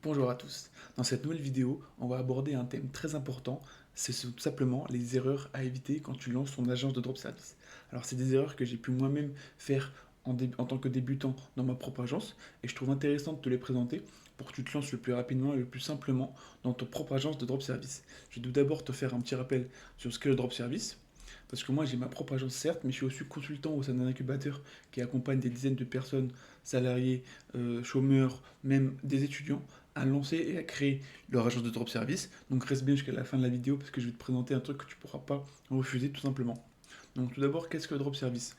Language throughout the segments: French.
Bonjour à tous. Dans cette nouvelle vidéo, on va aborder un thème très important, c'est tout simplement les erreurs à éviter quand tu lances ton agence de drop service. Alors c'est des erreurs que j'ai pu moi-même faire en tant que débutant dans ma propre agence et je trouve intéressant de te les présenter pour que tu te lances le plus rapidement et le plus simplement dans ton propre agence de drop service. Je vais tout d'abord te faire un petit rappel sur ce qu'est le drop service. Parce que moi j'ai ma propre agence certes, mais je suis aussi consultant au sein d'un incubateur qui accompagne des dizaines de personnes, salariés, chômeurs, même des étudiants à lancer et à créer leur agence de drop service. Donc reste bien jusqu'à la fin de la vidéo parce que je vais te présenter un truc que tu ne pourras pas refuser tout simplement. Donc tout d'abord, qu'est-ce que le drop service?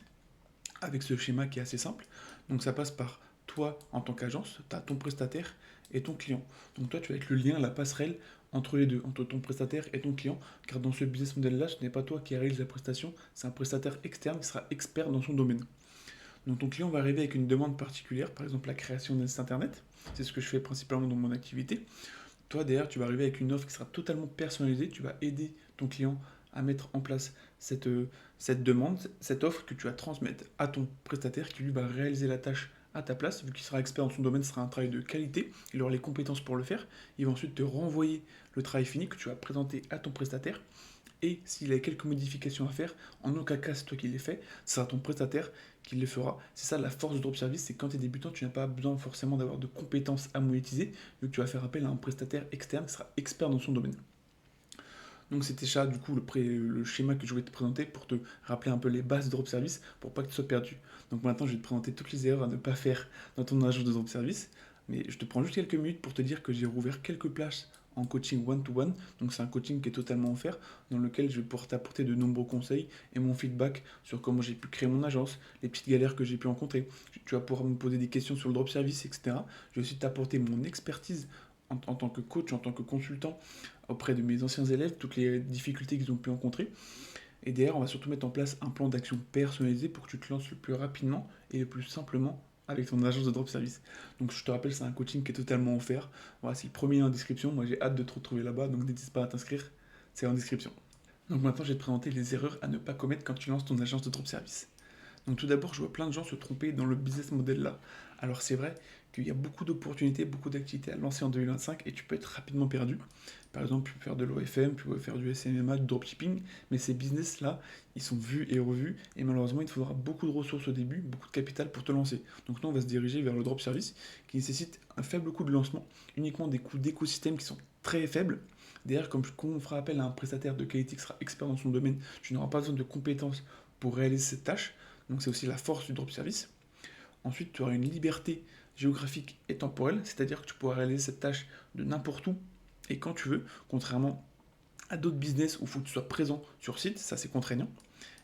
Avec ce schéma qui est assez simple. Donc ça passe par toi en tant qu'agence, tu as ton prestataire et ton client. Donc toi tu vas être le lien, la passerelle entre les deux, entre ton prestataire et ton client, car dans ce business model-là, ce n'est pas toi qui réalise la prestation, c'est un prestataire externe qui sera expert dans son domaine. Donc ton client va arriver avec une demande particulière, par exemple la création d'un site internet. C'est ce que je fais principalement dans mon activité. Toi, derrière, tu vas arriver avec une offre qui sera totalement personnalisée. Tu vas aider ton client à mettre en place cette demande, cette offre que tu vas transmettre à ton prestataire qui lui va réaliser la tâche à ta place. Vu qu'il sera expert dans son domaine, ce sera un travail de qualité. Il aura les compétences pour le faire. Il va ensuite te renvoyer le travail fini que tu vas présenter à ton prestataire. Et s'il a quelques modifications à faire, en aucun cas c'est toi qui les fais, ce sera ton prestataire qui le fera. C'est ça la force du drop service, c'est que quand tu es débutant, tu n'as pas besoin forcément d'avoir de compétences à monétiser, vu que tu vas faire appel à un prestataire externe qui sera expert dans son domaine. Donc c'était ça du coup le schéma que je voulais te présenter pour te rappeler un peu les bases de drop service pour pas que tu sois perdu. Donc maintenant je vais te présenter toutes les erreurs à ne pas faire dans ton agence de drop service. Mais je te prends juste quelques minutes pour te dire que j'ai rouvert quelques places en coaching one-to-one. Donc c'est un coaching qui est totalement offert dans lequel je vais pouvoir t'apporter de nombreux conseils et mon feedback sur comment j'ai pu créer mon agence, les petites galères que j'ai pu rencontrer. Tu vas pouvoir me poser des questions sur le drop service, etc. Je vais aussi t'apporter mon expertise en tant que coach, en tant que consultant auprès de mes anciens élèves, toutes les difficultés qu'ils ont pu rencontrer. Et derrière, on va surtout mettre en place un plan d'action personnalisé pour que tu te lances le plus rapidement et le plus simplement avec ton agence de drop service. Donc je te rappelle, c'est un coaching qui est totalement offert. Voilà, c'est le premier lien en description. Moi j'ai hâte de te retrouver là-bas, donc n'hésite pas à t'inscrire. C'est en description. Donc maintenant, je vais te présenter les erreurs à ne pas commettre quand tu lances ton agence de drop service. Donc tout d'abord, je vois plein de gens se tromper dans le business model là. Alors c'est vrai qu'il y a beaucoup d'opportunités, beaucoup d'activités à lancer en 2025 et tu peux être rapidement perdu. Par exemple, tu peux faire de l'OFM, tu peux faire du SMMA, du dropshipping, mais ces business là, ils sont vus et revus et malheureusement, il te faudra beaucoup de ressources au début, beaucoup de capital pour te lancer. Donc nous, on va se diriger vers le drop service qui nécessite un faible coût de lancement, uniquement des coûts d'écosystème qui sont très faibles. D'ailleurs, comme on fera appel à un prestataire de qualité qui sera expert dans son domaine, tu n'auras pas besoin de compétences pour réaliser cette tâche. Donc c'est aussi la force du drop service. Ensuite, tu auras une liberté géographique et temporelle, c'est-à-dire que tu pourras réaliser cette tâche de n'importe où et quand tu veux, contrairement à d'autres business où il faut que tu sois présent sur site, ça c'est contraignant.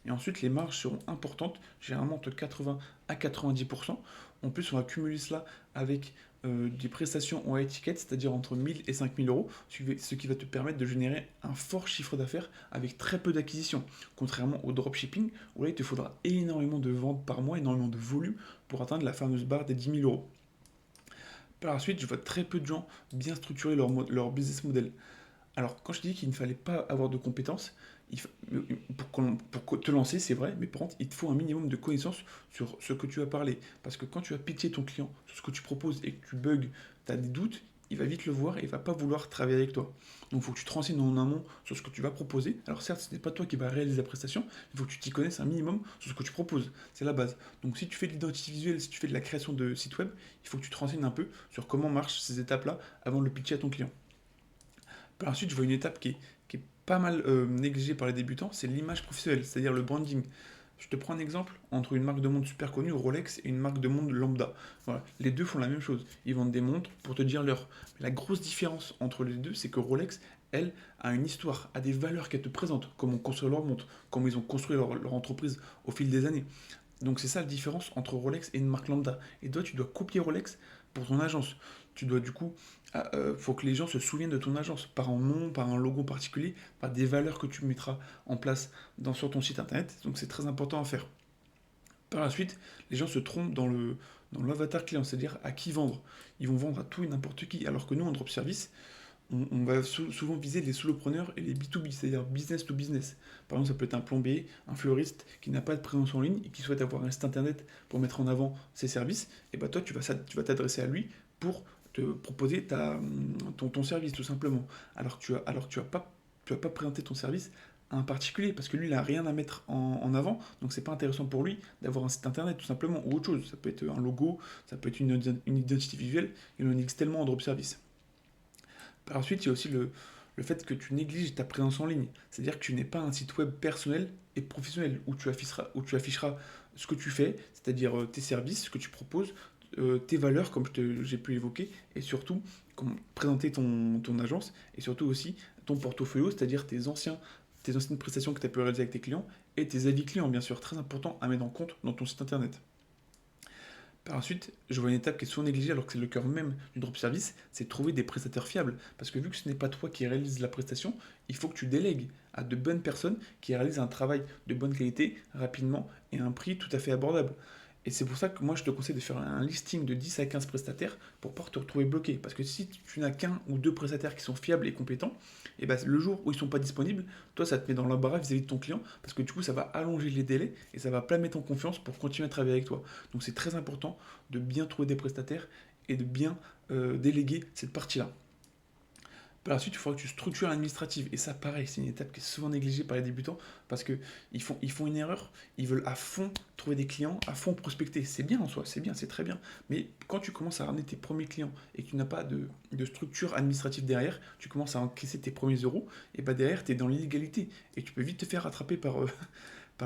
Et ensuite, les marges seront importantes, généralement entre 80 à 90%. En plus, on va cumuler cela avec des prestations en étiquette, c'est-à-dire entre 1000 et 5000 euros, ce qui va te permettre de générer un fort chiffre d'affaires avec très peu d'acquisition. Contrairement au dropshipping, où là, il te faudra énormément de ventes par mois, énormément de volume pour atteindre la fameuse barre des 10 000 euros. Par la suite, je vois très peu de gens bien structurer leur business model. Alors, quand je dis qu'il ne fallait pas avoir de compétences, pour te lancer, c'est vrai, mais par contre, il te faut un minimum de connaissances sur ce que tu vas parler. Parce que quand tu vas pitcher ton client sur ce que tu proposes et que tu bugs, tu as des doutes, il va vite le voir et il va pas vouloir travailler avec toi. Donc, il faut que tu te renseignes en amont sur ce que tu vas proposer. Alors, certes, ce n'est pas toi qui vas réaliser la prestation, il faut que tu t'y connaisses un minimum sur ce que tu proposes. C'est la base. Donc, si tu fais de l'identité visuelle, si tu fais de la création de site web, il faut que tu te renseignes un peu sur comment marchent ces étapes-là avant de le pitcher à ton client. Par la suite, je vois une étape qui est pas mal négligée par les débutants, c'est l'image professionnelle, c'est-à-dire le branding. Je te prends un exemple entre une marque de montre super connue, Rolex, et une marque de montre lambda. Voilà. Les deux font la même chose. Ils vendent des montres pour te dire l'heure. Mais la grosse différence entre les deux, c'est que Rolex, elle, a une histoire, a des valeurs qu'elle te présente, comment on construit leur montre, comment ils ont construit leur entreprise au fil des années. Donc c'est ça la différence entre Rolex et une marque lambda. Et toi, tu dois copier Rolex pour ton agence. Tu dois du coup, faut que les gens se souviennent de ton agence, par un nom, par un logo particulier, par des valeurs que tu mettras en place sur ton site internet. Donc c'est très important à faire. Par la suite, les gens se trompent dans l'avatar client, c'est-à-dire à qui vendre. Ils vont vendre à tout et n'importe qui, alors que nous, en drop service, on va souvent viser les solopreneurs et les B2B, c'est-à-dire business to business. Par exemple, ça peut être un plombier, un fleuriste qui n'a pas de présence en ligne et qui souhaite avoir un site internet pour mettre en avant ses services. Et bah toi, tu vas t'adresser à lui pour te proposer ton service tout simplement. Tu vas pas présenter ton service à un particulier parce que lui il a rien à mettre en avant, donc c'est pas intéressant pour lui d'avoir un site internet tout simplement ou autre chose. Ça peut être un logo, ça peut être une identité visuelle, il en existe tellement en drop service. Par la suite, il y a aussi le fait que tu négliges ta présence en ligne. C'est-à-dire que tu n'es pas un site web personnel et professionnel où tu afficheras ce que tu fais, c'est-à-dire tes services, ce que tu proposes, tes valeurs, comme j'ai pu évoquer, et surtout présenter ton agence, et surtout aussi ton portfolio, c'est-à-dire tes anciennes prestations que tu as pu réaliser avec tes clients, et tes avis clients, bien sûr, très important à mettre en compte dans ton site internet. Par la suite, je vois une étape qui est souvent négligée alors que c'est le cœur même du drop service, c'est de trouver des prestataires fiables. Parce que vu que ce n'est pas toi qui réalise la prestation, il faut que tu délègues à de bonnes personnes qui réalisent un travail de bonne qualité, rapidement et à un prix tout à fait abordable. Et c'est pour ça que moi je te conseille de faire un listing de 10 à 15 prestataires pour pas te retrouver bloqué. Parce que si tu n'as qu'un ou deux prestataires qui sont fiables et compétents, et ben le jour où ils ne sont pas disponibles, toi ça te met dans l'embarras vis-à-vis de ton client parce que du coup ça va allonger les délais et ça va plamer ton confiance pour continuer à travailler avec toi. Donc c'est très important de bien trouver des prestataires et de bien déléguer cette partie-là. Par la suite, il faudra que tu structures l'administrative. Et ça, pareil, c'est une étape qui est souvent négligée par les débutants parce qu'ils font une erreur. Ils veulent à fond trouver des clients, à fond prospecter. C'est bien en soi, c'est bien, c'est très bien. Mais quand tu commences à ramener tes premiers clients et que tu n'as pas de structure administrative derrière, tu commences à encaisser tes premiers euros, et bah derrière, tu es dans l'illégalité. Et tu peux vite te faire rattraper par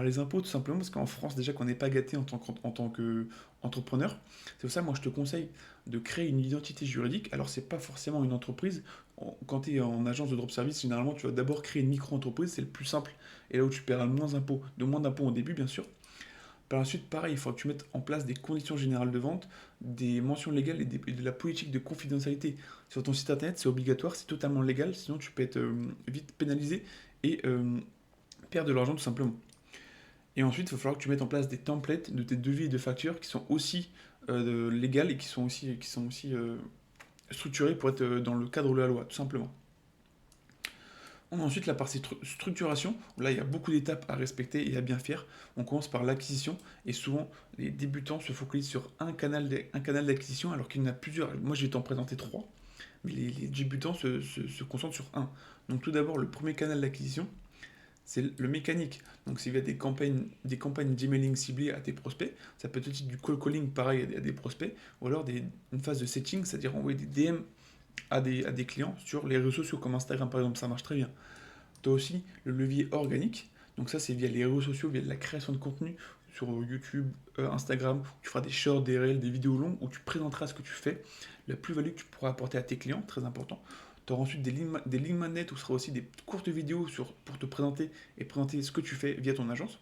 les impôts, tout simplement, parce qu'en France, déjà qu'on n'est pas gâté en tant qu'entrepreneur. C'est pour ça, moi, je te conseille de créer une identité juridique. Alors, c'est pas forcément une entreprise. Quand tu es en agence de drop service, généralement, tu vas d'abord créer une micro-entreprise, c'est le plus simple, et là où tu paieras le moins d'impôts, de moins d'impôts au début, bien sûr. Par la suite, pareil, il faut que tu mettes en place des conditions générales de vente, des mentions légales et de la politique de confidentialité. Sur ton site internet, c'est obligatoire, c'est totalement légal, sinon tu peux être vite pénalisé et perdre de l'argent tout simplement. Et ensuite, il va falloir que tu mettes en place des templates de tes devis et de factures qui sont aussi légales et qui sont aussi structurées pour être dans le cadre de la loi, tout simplement. On a ensuite la partie structuration, où là il y a beaucoup d'étapes à respecter et à bien faire. On commence par l'acquisition, et souvent les débutants se focalisent sur un canal d'acquisition alors qu'il y en a plusieurs. Moi je vais t'en présenter trois, mais les débutants se concentrent sur un. Donc tout d'abord, le premier canal d'acquisition, c'est le mécanique. Donc c'est via des campagnes d'emailing ciblées à tes prospects. Ça peut être aussi du call calling pareil à des prospects, ou alors une phase de setting, c'est-à-dire envoyer des DM à des clients sur les réseaux sociaux comme Instagram par exemple, ça marche très bien. Tu as aussi le levier organique, donc ça c'est via les réseaux sociaux, via la création de contenu sur YouTube, Instagram, où tu feras des shorts, des reels, des vidéos longues, où tu présenteras ce que tu fais, la plus-value que tu pourras apporter à tes clients, très important. Tu auras ensuite des lignes manettes où ce sera aussi des courtes vidéos pour te présenter et présenter ce que tu fais via ton agence.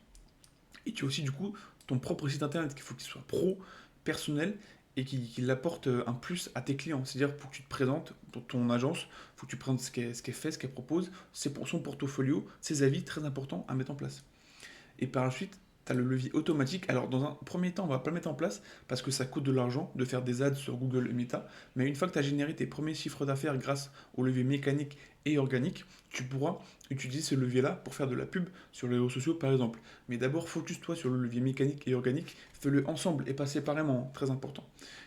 Et tu as aussi du coup ton propre site internet qu'il faut qu'il soit pro, personnel et qu'il apporte un plus à tes clients. C'est-à-dire pour que tu te présentes pour ton agence, il faut que tu présentes ce qu'elle fait, ce qu'elle propose, c'est pour son portfolio, ses avis très importants à mettre en place. Et par la suite, tu as le levier automatique. Alors, dans un premier temps, on va pas le mettre en place parce que ça coûte de l'argent de faire des ads sur Google et Meta. Mais une fois que tu as généré tes premiers chiffres d'affaires grâce au levier mécanique et organique, tu pourras utiliser ce levier-là pour faire de la pub sur les réseaux sociaux, par exemple. Mais d'abord, focus-toi sur le levier mécanique et organique. Fais-le ensemble et pas séparément, très important.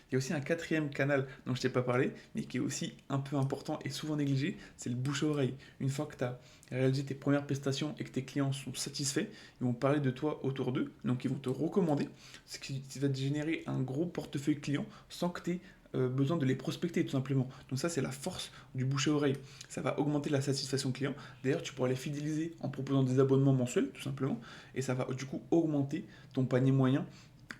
Il y a aussi un quatrième canal dont je t'ai pas parlé, mais qui est aussi un peu important et souvent négligé, c'est le bouche à oreille. Une fois que tu as réalisé tes premières prestations et que tes clients sont satisfaits, ils vont parler de toi autour d'eux, donc ils vont te recommander, ce qui va te générer un gros portefeuille client sans que tu aies besoin de les prospecter tout simplement. Donc ça c'est la force du bouche à oreille. Ça va augmenter la satisfaction client. D'ailleurs tu pourras les fidéliser en proposant des abonnements mensuels tout simplement et ça va du coup augmenter ton panier moyen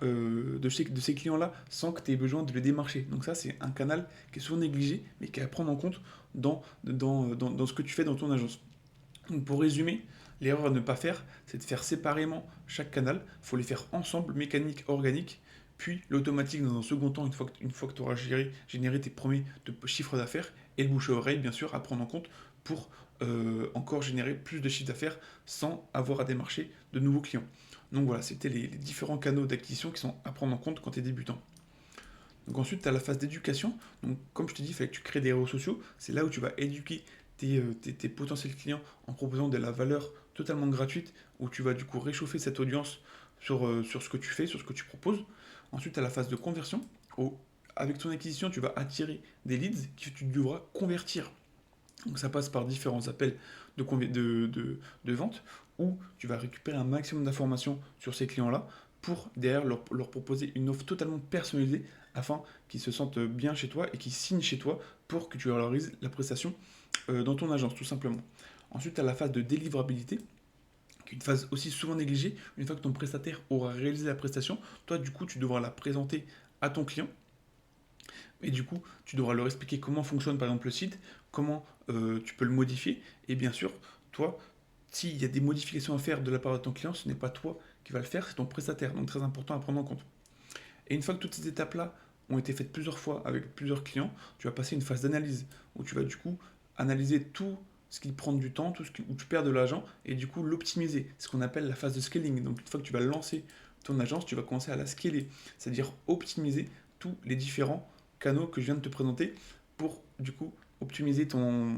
de ces clients-là sans que tu aies besoin de les démarcher. Donc ça, c'est un canal qui est souvent négligé, mais qui est à prendre en compte dans ce que tu fais dans ton agence. Donc pour résumer, l'erreur à ne pas faire, c'est de faire séparément chaque canal. Il faut les faire ensemble, mécanique, organique, puis l'automatique dans un second temps, une fois que tu auras généré tes premiers chiffres d'affaires, et le bouche à oreille, bien sûr, à prendre en compte pour encore générer plus de chiffres d'affaires sans avoir à démarcher de nouveaux clients. Donc voilà, c'était les différents canaux d'acquisition qui sont à prendre en compte quand tu es débutant. Donc ensuite, tu as la phase d'éducation. Donc comme je te dis, il fallait que tu crées des réseaux sociaux. C'est là où tu vas éduquer tes potentiels clients en proposant de la valeur totalement gratuite, où tu vas du coup réchauffer cette audience sur ce que tu fais, sur ce que tu proposes. Ensuite, tu as la phase de conversion, où avec ton acquisition, tu vas attirer des leads que tu devras convertir. Donc ça passe par différents appels de vente où tu vas récupérer un maximum d'informations sur ces clients-là pour derrière leur proposer une offre totalement personnalisée afin qu'ils se sentent bien chez toi et qu'ils signent chez toi pour que tu valorises la prestation dans ton agence tout simplement. Ensuite, tu as la phase de délivrabilité, qui est une phase aussi souvent négligée. Une fois que ton prestataire aura réalisé la prestation, toi du coup tu devras la présenter à ton client et du coup, tu devras leur expliquer comment fonctionne par exemple le site, comment tu peux le modifier. Et bien sûr, toi, s'il y a des modifications à faire de la part de ton client, ce n'est pas toi qui va le faire, c'est ton prestataire. Donc très important à prendre en compte. Et une fois que toutes ces étapes-là ont été faites plusieurs fois avec plusieurs clients, tu vas passer une phase d'analyse où tu vas du coup analyser tout ce qui prend du temps, où tu perds de l'argent et du coup l'optimiser. C'est ce qu'on appelle la phase de scaling. Donc une fois que tu vas lancer ton agence, tu vas commencer à la scaler, c'est-à-dire optimiser tous les différents canaux que je viens de te présenter pour du coup optimiser ton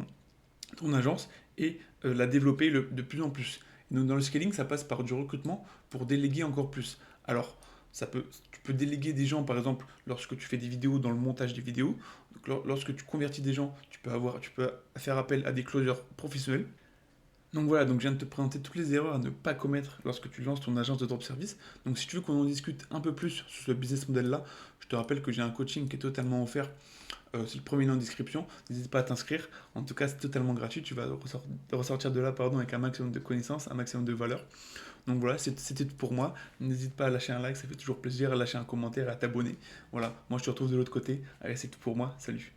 agence et la développer de plus en plus. Et donc dans le scaling, ça passe par du recrutement pour déléguer encore plus. Alors, tu peux déléguer des gens, par exemple, lorsque tu fais des vidéos dans le montage des vidéos. Donc, lorsque tu convertis des gens, tu peux faire appel à des closers professionnels. Donc voilà, donc je viens de te présenter toutes les erreurs à ne pas commettre lorsque tu lances ton agence de drop service. Donc si tu veux qu'on en discute un peu plus sur ce business model-là, je te rappelle que j'ai un coaching qui est totalement offert. C'est le premier lien en description. N'hésite pas à t'inscrire. En tout cas, c'est totalement gratuit. Tu vas ressortir de là avec un maximum de connaissances, un maximum de valeur. Donc voilà, c'était tout pour moi. N'hésite pas à lâcher un like, ça fait toujours plaisir, à lâcher un commentaire, à t'abonner. Voilà, moi je te retrouve de l'autre côté. Allez, c'est tout pour moi. Salut.